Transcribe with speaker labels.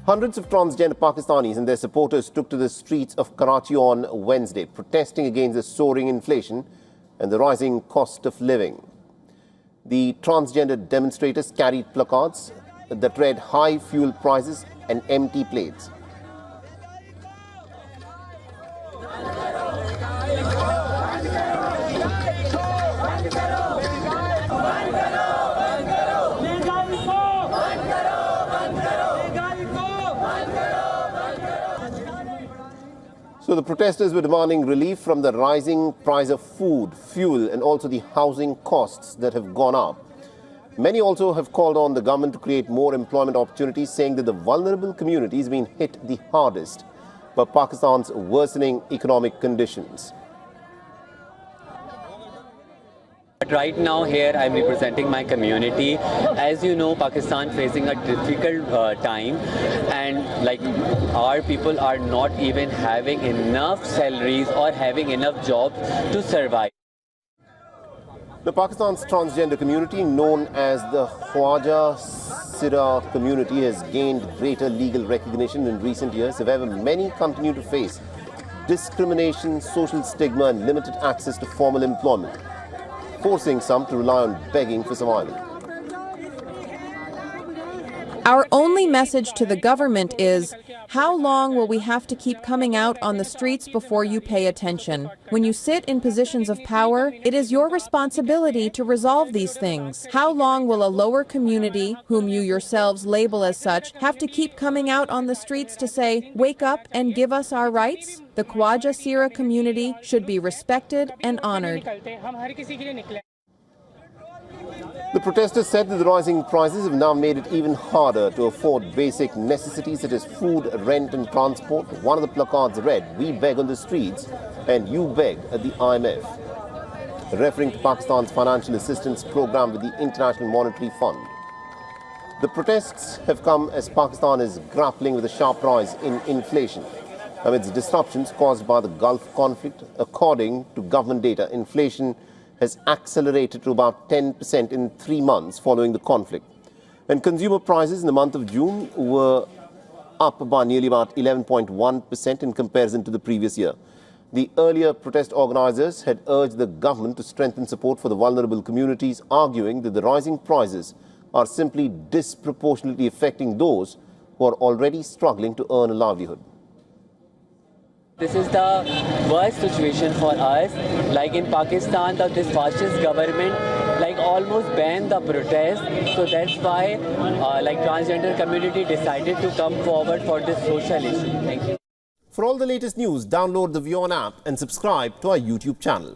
Speaker 1: Hundreds of transgender Pakistanis and their supporters took to the streets of Karachi on Wednesday, protesting against the soaring inflation and the rising cost of living. The transgender demonstrators carried placards that read "High fuel prices" and "Empty plates." So the protesters were demanding relief from the rising price of food, fuel and also the housing costs that have gone up. Many also have called on the government to create more employment opportunities, saying that the vulnerable community has been hit the hardest by Pakistan's worsening economic conditions.
Speaker 2: But right now here I'm representing my community. As you know, Pakistan facing a difficult time, and our people are not even having enough salaries or having enough jobs to survive.
Speaker 1: The Pakistan's transgender community, known as the Khwaja Sira community, has gained greater legal recognition in recent years. However, many continue to face discrimination, social stigma and limited access to formal employment, forcing some to rely on begging for survival.
Speaker 3: Our only message to the government is, how long will we have to keep coming out on the streets before you pay attention? When you sit in positions of power, it is your responsibility to resolve these things. How long will a lower community, whom you yourselves label as such, have to keep coming out on the streets to say, wake up and give us our rights? The Khwaja Sira community should be respected and honored.
Speaker 1: The protesters said that the rising prices have now made it even harder to afford basic necessities such as food, rent and transport. One of the placards read, "We beg on the streets and you beg at the IMF," referring to Pakistan's financial assistance program with the International Monetary Fund. The protests have come as Pakistan is grappling with a sharp rise in inflation amidst disruptions caused by the Gulf conflict. According to government data, inflation has accelerated to about 10% in 3 months following the conflict. And consumer prices in the month of June were up by nearly about 11.1% in comparison to the previous year. The earlier protest organizers had urged the government to strengthen support for the vulnerable communities, arguing that the rising prices are simply disproportionately affecting those who are already struggling to earn a livelihood.
Speaker 2: This is the worst situation for us. Like in Pakistan, this fascist government almost banned the protest. So that's why transgender community decided to come forward for this social issue. Thank you.
Speaker 1: For all the latest news, download the WION app and subscribe to our YouTube channel.